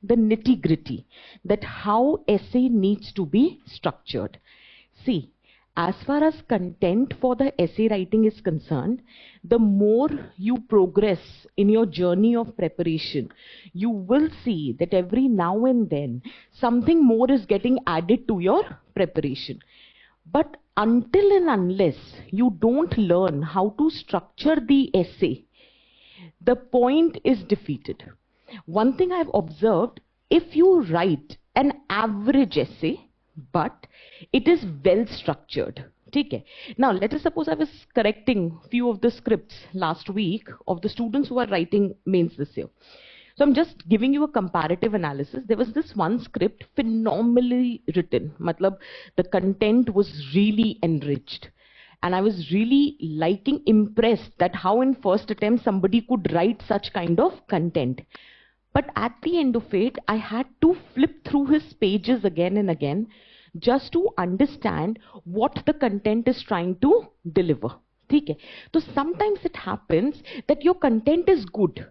the nitty-gritty, that how essay needs to be structured. See, as far as content for the essay writing is concerned, the more you progress in your journey of preparation, you will see that every now and then something more is getting added to your preparation. But until and unless you don't learn how to structure the essay, the point is defeated. One thing I've observed, if you write an average essay, but it is well structured. Okay. Now let us suppose I was correcting few of the scripts last week of the students who are writing mains this year. So I'm just giving you a comparative analysis. There was this one script phenomenally written. Matlab, the content was really enriched. And I was really impressed that how in first attempt somebody could write such kind of content. But at the end of it, I had to flip through his pages again and again just to understand what the content is trying to deliver. Okay? So sometimes it happens that your content is good,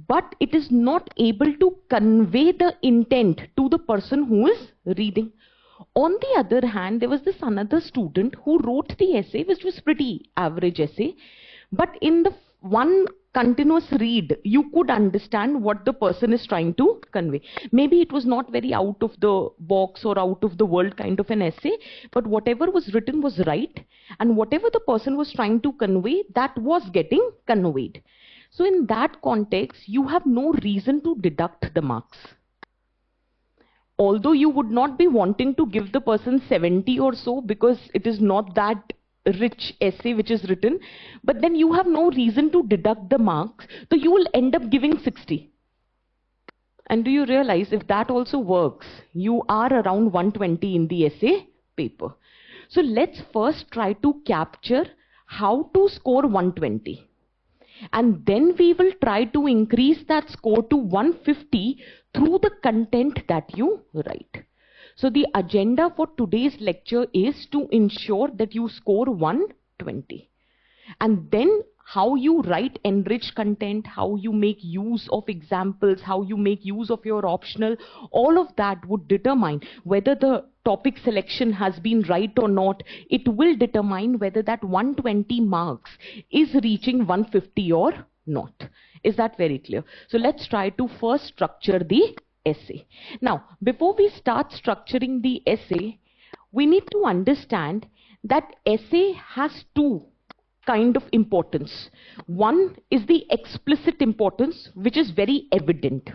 but it is not able to convey the intent to the person who is reading. On the other hand, there was this another student who wrote the essay, which was pretty average essay, but in the one continuous read, you could understand what the person is trying to convey. Maybe it was not very out of the box or out of the world kind of an essay, but whatever was written was right, and whatever the person was trying to convey, that was getting conveyed. So in that context, you have no reason to deduct the marks. Although you would not be wanting to give the person 70 or so because it is not that rich essay which is written, but then you have no reason to deduct the marks, so you will end up giving 60. And do you realize if that also works, you are around 120 in the essay paper. So let's first try to capture how to score 120. And then we will try to increase that score to 150 through the content that you write. So the agenda for today's lecture is to ensure that you score 120. And then how you write enriched content, how you make use of examples, how you make use of your optional, all of that would determine whether the topic selection has been right or not. It will determine whether that 120 marks is reaching 150 or not. Is that very clear? So let's try to first structure the essay. Now, before we start structuring the essay, we need to understand that essay has two kind of importance. One is the explicit importance, which is very evident.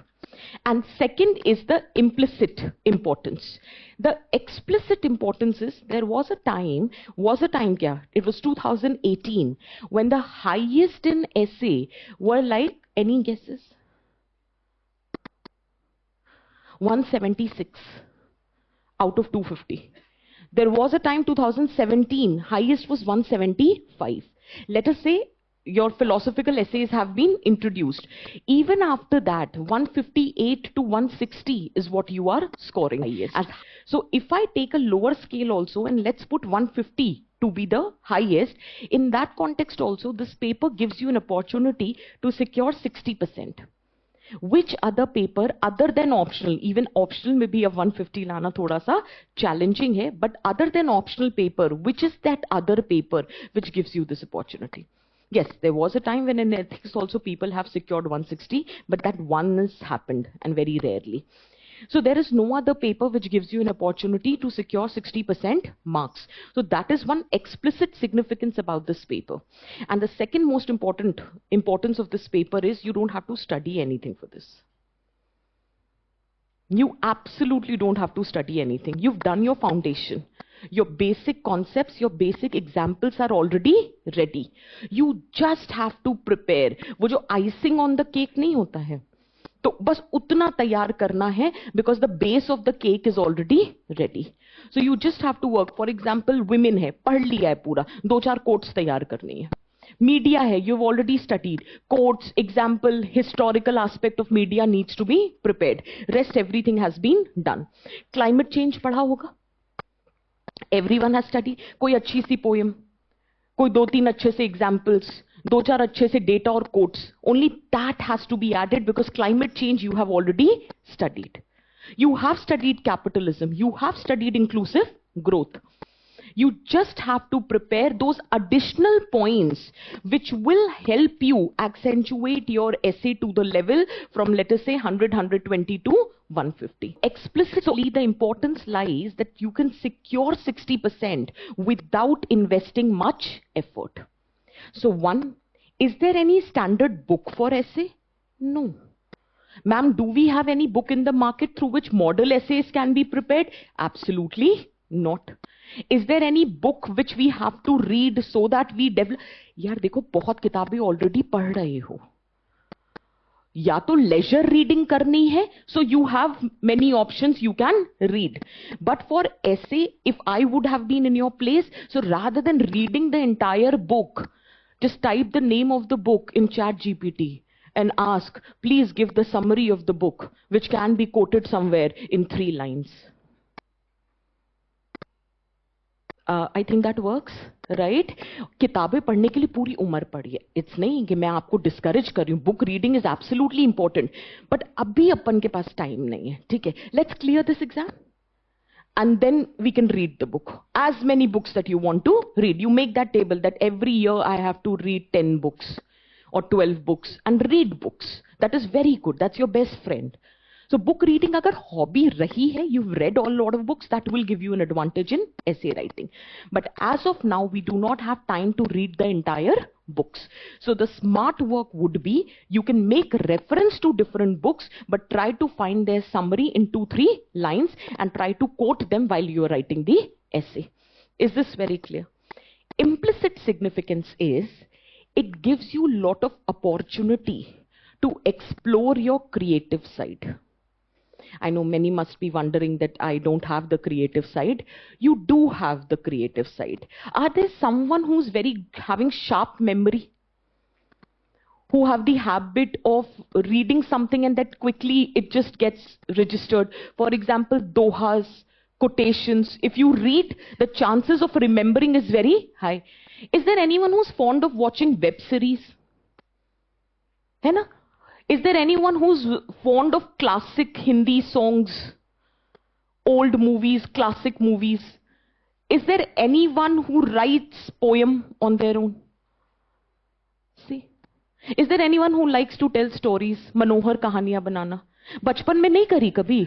And second is the implicit importance. The explicit importance is there was a time, it was 2018, when the highest in essay were like, any guesses? 176 out of 250. There was a time 2017, highest was 175. Let us say your philosophical essays have been introduced. Even after that, 158 to 160 is what you are scoring highest. So if I take a lower scale also and let's put 150 to be the highest, in that context also this paper gives you an opportunity to secure 60%. Which other paper other than optional, even optional may be a 150 lana thoda sa challenging hai, but other than optional paper, which is that other paper which gives you this opportunity? Yes, there was a time when in ethics also people have secured 160, but that one has happened and very rarely. So there is no other paper which gives you an opportunity to secure 60% marks. So that is one explicit significance about this paper. And the second most importance of this paper is you don't have to study anything for this. You absolutely don't have to study anything. You've done your foundation. Your basic concepts, your basic examples are already ready. You just have to prepare. वो जो icing on the cake नहीं होता है, तो बस उतना तैयार करना है, because the base of the cake is already ready. So you just have to work. For example, women है, पढ़ लिया है पूरा, 2-4 quotes तैयार करनी है. Media hai, you've already studied. Quotes, example, historical aspect of media needs to be prepared. Rest everything has been done. Climate change पढ़ा होगा. Everyone has studied. कोई अच्छी सी poem, कोई 2-3 अच्छे से examples, दो चार अच्छे से data और quotes, only that has to be added because climate change you have already studied. You have studied capitalism, you have studied inclusive growth. You just have to prepare those additional points which will help you accentuate your essay to the level from, let us say, 100, 120 to 150. Explicitly, the importance lies that you can secure 60% without investing much effort. So one, is there any standard book for essay? No. Ma'am, do we have any book in the market through which model essays can be prepared? Absolutely not. Is there any book which we have to read so that we develop? यार देखो बहुत किताबें already पढ़ रहे हो, या तो leisure reading करनी है, so you have many options you can read. But for essay, if I would have been in your place, so rather than reading the entire book, just type the name of the book in ChatGPT and ask, please give the summary of the book, which can be quoted somewhere in 3 lines. I think that works, right? किताबें पढ़ने के लिए पूरी उम्र पड़ी है. It's नहीं कि मैं आपको discourage कर रही हूँ. Book reading is absolutely important. But अभी अपन के पास time नहीं है. ठीक है? Let's clear this exam. And then we can read the book. As many books that you want to read. You make that table that every year I have to read 10 books or 12 books and read books. That is very good. That's your best friend. So book reading अगर hobby रही है, you've read a lot of books, that will give you an advantage in essay writing. But as of now, we do not have time to read the entire books. So the smart work would be, you can make reference to different books, but try to find their summary in 2-3 lines and try to quote them while you are writing the essay. Is this very clear? Implicit significance is, it gives you a lot of opportunity to explore your creative side. I know many must be wondering that I don't have the creative side. You do have the creative side. Are there someone who's having sharp memory? Who have the habit of reading something and that quickly it just gets registered? For example, dohas, quotations. If you read, the chances of remembering is very high. Is there anyone who's fond of watching web series? है ना? Is there anyone who's fond of classic Hindi songs, old movies, classic movies? Is there anyone who writes poem on their own? See? Is there anyone who likes to tell stories, मनोहर कहानियां बनाना? बचपन में नहीं करी कभी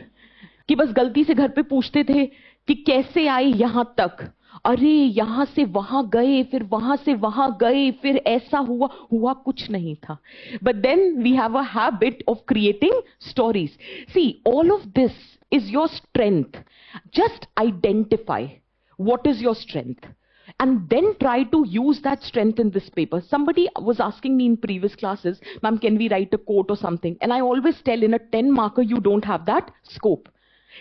कि बस गलती से घर पे पूछते थे कि कैसे आए यहां तक, अरे यहां से वहां गए, फिर वहां से वहां गए, फिर ऐसा हुआ कुछ नहीं था. But then we have a habit of creating stories. See, all of this is your strength. Just identify what is your strength and then try to use that strength in this paper. Somebody was asking me in previous classes, ma'am, can we write a quote or something? And I always tell, in a 10 marker you don't have that scope.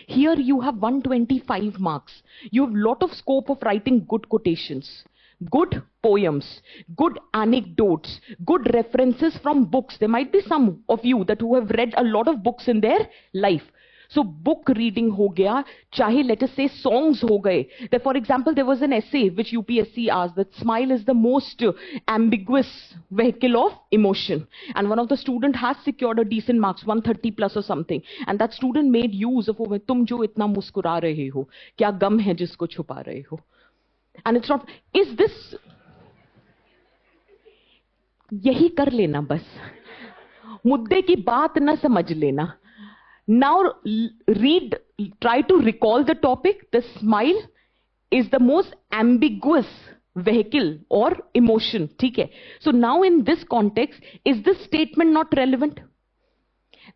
Here you have 125 marks. You have a lot of scope of writing good quotations, good poems, good anecdotes, good references from books. There might be some of you that who have read a lot of books in their life. So book reading ho gaya, chahe let us say songs ho gaye. That for example, there was an essay which UPSC asked that smile is the most ambiguous vehicle of emotion. And one of the student has secured a decent marks, 130 plus or something. And that student made use of, tum jo itna muskura rahe ho, kya gum hai jisko chupa rahe ho. And it's not, is this, yahi kar lena bas. Mudde ki baat na samajh lena. Now read, try to recall the topic. The smile is the most ambiguous vehicle or emotion. ठीक है? So now in this context, is this statement not relevant?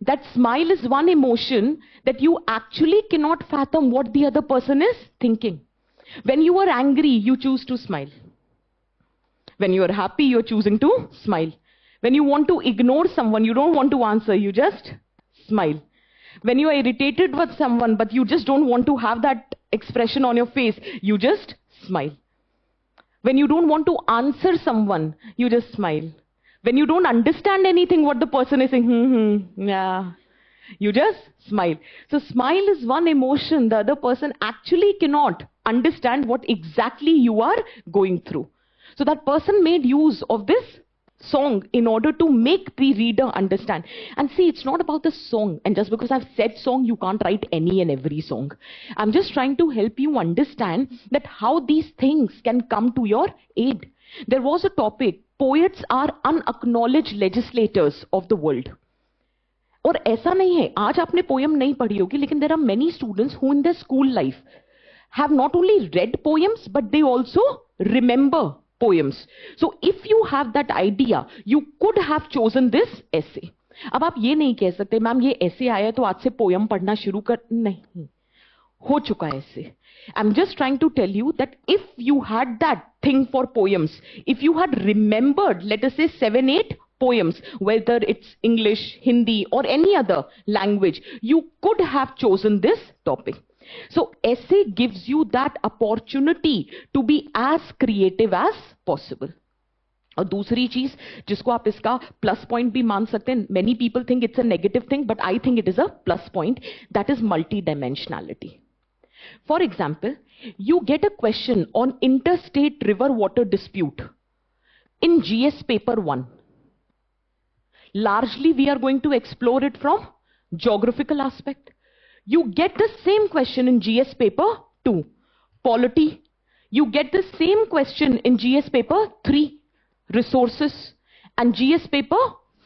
That smile is one emotion that you actually cannot fathom what the other person is thinking. When you are angry, you choose to smile. When you are happy, you are choosing to smile. When you want to ignore someone, you don't want to answer, you just smile. When you are irritated with someone, but you just don't want to have that expression on your face, you just smile. When you don't want to answer someone, you just smile. When you don't understand anything what the person is saying, yeah, you just smile. So smile is one emotion the other person actually cannot understand what exactly you are going through. So that person made use of this song in order to make the reader understand. And see, it's not about the song, and just because I've said song, you can't write any and every song. I'm just trying to help you understand that how these things can come to your aid. There was a topic, poets are unacknowledged legislators of the world. और ऐसा नहीं है आज आपने poem नहीं पढ़ी होगी, लेकिन there are many students who in their school life have not only read poems but they also remember poems. So if you have that idea, you could have chosen this essay. अब आप ये नहीं कह सकते ma'am ये essay आया तो आज से पोएम पढ़ना शुरू कर, नहीं, हो चुका है essay. I'm just trying to tell you that if you had that thing for poems, if you had remembered, let us say 7-8 poems, whether it's English, Hindi or any other language, you could have chosen this topic. So essay gives you that opportunity to be as creative as possible. और दूसरी चीज जिसको आप इसका plus point भी मान सकते हैं, many people think it's a negative thing, but I think it is a plus point, that is multidimensionality. For example, you get a question on interstate river water dispute in GS paper 1. Largely we are going to explore it from geographical aspect. You get the same question in GS paper 2, polity. You get the same question in GS paper 3, resources, and GS paper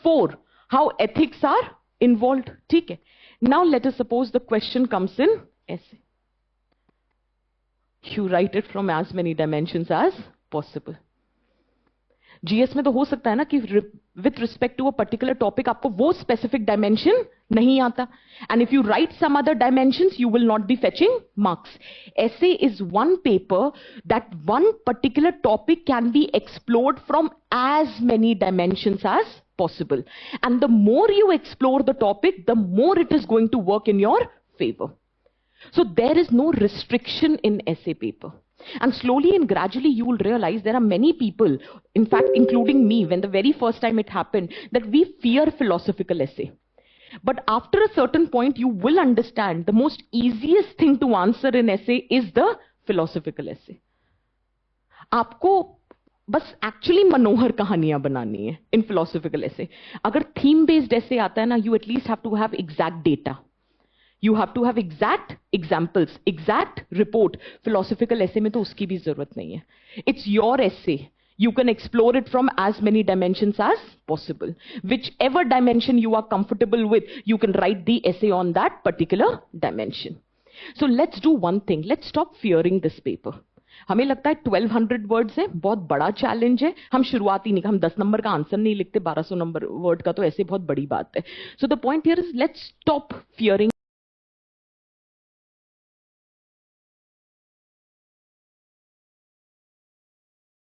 4, how ethics are involved. ठीक है. Now let us suppose the question comes in essay. You write it from as many dimensions as possible. GS में तो हो सकता है ना कि with respect to a particular topic आपको वो specific dimension नहीं आता, and if you write some other dimensions you will not be fetching marks. Essay is one paper that one particular topic can be explored from as many dimensions as possible, and the more you explore the topic, the more it is going to work in your favor. So there is no restriction in essay paper. And slowly and gradually you will realize there are many people, in fact including me, when the very first time it happened, that we fear philosophical essay. But after a certain point you will understand the most easiest thing to answer in essay is the philosophical essay. आपको बस actually मनोहर कहानियां बनानी है इन philosophical essay. अगर theme based essay आता है ना, you at least have to have exact data. You have to have exact examples, exact report. Philosophical essay में तो उसकी भी जरूरत नहीं है. It's your essay. You can explore it from as many dimensions as possible. Whichever dimension you are comfortable with, you can write the essay on that particular dimension. So let's do one thing. Let's stop fearing this paper. हमें लगता है 1200 words है, बहुत बड़ा challenge है, हम शुरुआत ही नहीं, हम 10 नंबर का आंसर नहीं लिखते, 1200 नंबर वर्ड का तो ऐसे बहुत बड़ी बात है. So the point here is let's stop fearing